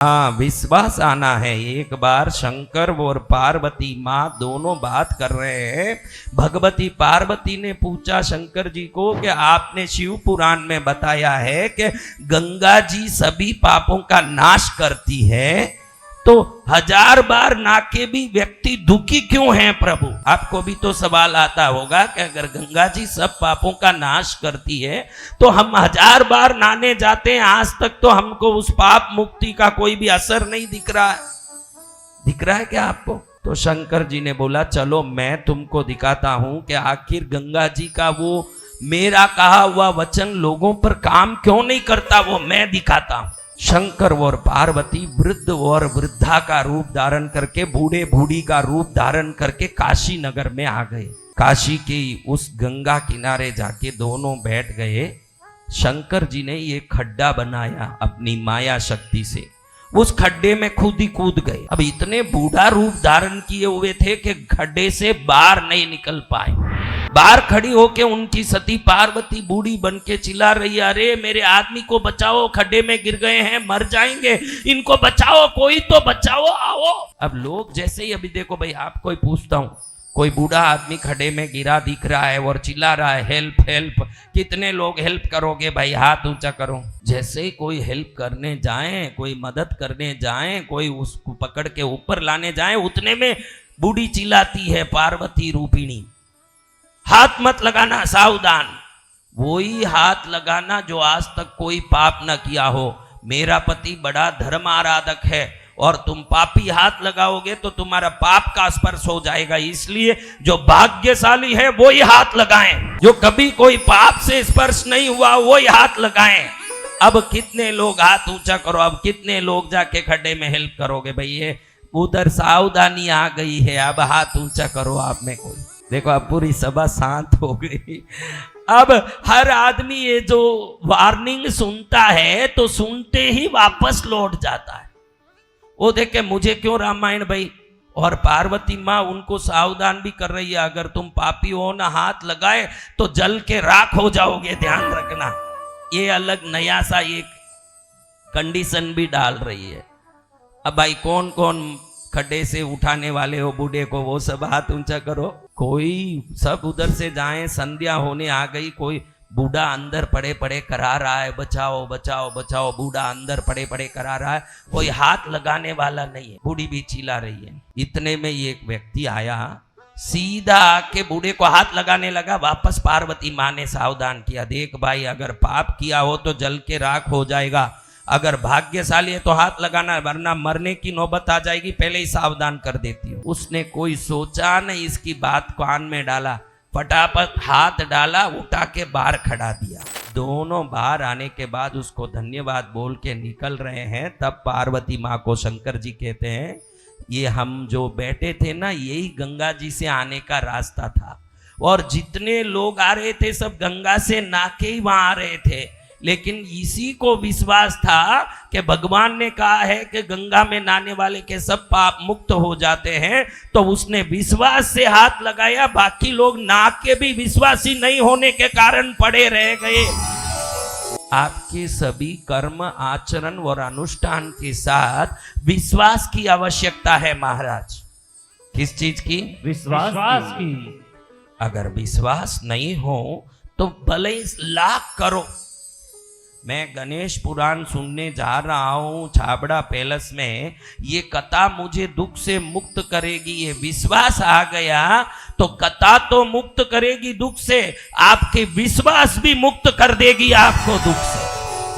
हाँ, विश्वास आना है। एक बार शंकर और पार्वती माँ दोनों बात कर रहे हैं। भगवती पार्वती ने पूछा शंकर जी को कि आपने शिव पुराण में बताया है कि गंगा जी सभी पापों का नाश करती है, तो 1000 बार नाके भी व्यक्ति दुखी क्यों है प्रभु? आपको भी तो सवाल आता होगा कि अगर गंगा जी सब पापों का नाश करती है तो हम 1000 बार नहाने जाते हैं, आज तक तो हमको उस पाप मुक्ति का कोई भी असर नहीं दिख रहा है। दिख रहा है क्या आपको? तो शंकर जी ने बोला चलो मैं तुमको दिखाता हूं कि आखिर गंगा जी का वो मेरा कहा हुआ वचन लोगों पर काम क्यों नहीं करता, वो मैं दिखाता हूं। शंकर और पार्वती वृद्ध और वृद्धा का रूप धारण करके, बूढ़े बूढ़ी का रूप धारण करके काशी नगर में आ गए। काशी की उस गंगा किनारे जाके दोनों बैठ गए। शंकर जी ने ये खड्डा बनाया अपनी माया शक्ति से, उस खड्डे में खुद ही कूद गए। अब इतने बूढ़ा रूप धारण किए हुए थे कि खड्डे से बाहर नहीं निकल पाए। बाहर खड़ी होके उनकी सती पार्वती बूढ़ी बन के चिल्ला रही है, अरे मेरे आदमी को बचाओ, खड्डे में गिर गए हैं, मर जाएंगे, इनको बचाओ, कोई तो बचाओ, आओ। अब लोग जैसे ही, अभी देखो भाई आपको ही पूछता हूं, कोई बूढ़ा आदमी खड्डे में गिरा दिख रहा है और चिल्ला रहा है हेल्प हेल्प, कितने लोग हेल्प करोगे भाई? हाथ ऊंचा करो। जैसे ही कोई हेल्प करने जाए, कोई मदद करने जाए, कोई उसको पकड़ के ऊपर लाने जाए, उतने में बूढ़ी चिल्लाती है पार्वती रूपिणी, हाथ मत लगाना, सावधान। वही हाथ लगाना जो आज तक कोई पाप न किया हो। मेरा पति बड़ा धर्म आराधक है और तुम पापी हाथ लगाओगे तो तुम्हारा पाप का स्पर्श हो जाएगा, इसलिए जो भाग्यशाली है वो ही हाथ लगाएं, जो कभी कोई पाप से स्पर्श नहीं हुआ वो ही हाथ लगाएं। अब कितने लोग, हाथ ऊंचा करो, अब कितने लोग जाके खड्डे में हेल्प करोगे भाई? ये उधर सावधानी आ गई है, अब हाथ ऊंचा करो आप में कोई। देखो अब पूरी सभा शांत हो गई। अब हर आदमी ये जो वार्निंग सुनता है तो सुनते ही वापस लौट जाता है। वो देखे मुझे क्यों रामायण भाई, और पार्वती माँ उनको सावधान भी कर रही है, अगर तुम पापी हो ना हाथ लगाए तो जल के राख हो जाओगे, ध्यान रखना। ये अलग नया सा एक कंडीशन भी डाल रही है। अब भाई कौन कौन खड्डे से उठाने वाले हो बूढ़े को, वो सब हाथ ऊंचा करो। कोई सब उधर से जाएं, संध्या होने आ गई, कोई बूढ़ा अंदर पड़े पड़े करा रहा है, बचाओ बचाओ बचाओ, बूढ़ा अंदर पड़े पड़े करा रहा है, कोई हाथ लगाने वाला नहीं है, बूढ़ी भी चिल्ला रही है। इतने में एक व्यक्ति आया, सीधा आके बूढ़े को हाथ लगाने लगा। वापस पार्वती माँ ने सावधान किया, देख भाई अगर पाप किया हो तो जल के राख हो जाएगा, अगर भाग्यशाली है तो हाथ लगाना, वरना मरने की नौबत आ जाएगी, पहले ही सावधान कर देती हूँ। उसने कोई सोचा नहीं, इसकी बात कान में डाला, फटाफट हाथ डाला, उठा के बाहर खड़ा दिया। दोनों बाहर आने के बाद उसको धन्यवाद बोल के निकल रहे हैं। तब पार्वती माँ को शंकर जी कहते हैं, ये हम जो बैठे थे ना, यही गंगा जी से आने का रास्ता था, और जितने लोग आ रहे थे सब गंगा से नाके ही वहां आ रहे थे, लेकिन इसी को विश्वास था कि भगवान ने कहा है कि गंगा में नहाने वाले के सब पाप मुक्त हो जाते हैं, तो उसने विश्वास से हाथ लगाया। बाकी लोग नहा के भी विश्वासी नहीं होने के कारण पड़े रह गए। आपके सभी कर्म आचरण और अनुष्ठान के साथ विश्वास की आवश्यकता है महाराज। किस चीज की? विश्वास की। अगर विश्वास नहीं हो तो भले ही लाख करो। मैं गणेश पुराण सुनने जा रहा हूँ छाबड़ा पैलेस में, ये कथा मुझे दुख से मुक्त करेगी, ये विश्वास आ गया तो कथा तो मुक्त करेगी दुख से, आपके विश्वास भी मुक्त कर देगी आपको दुख से।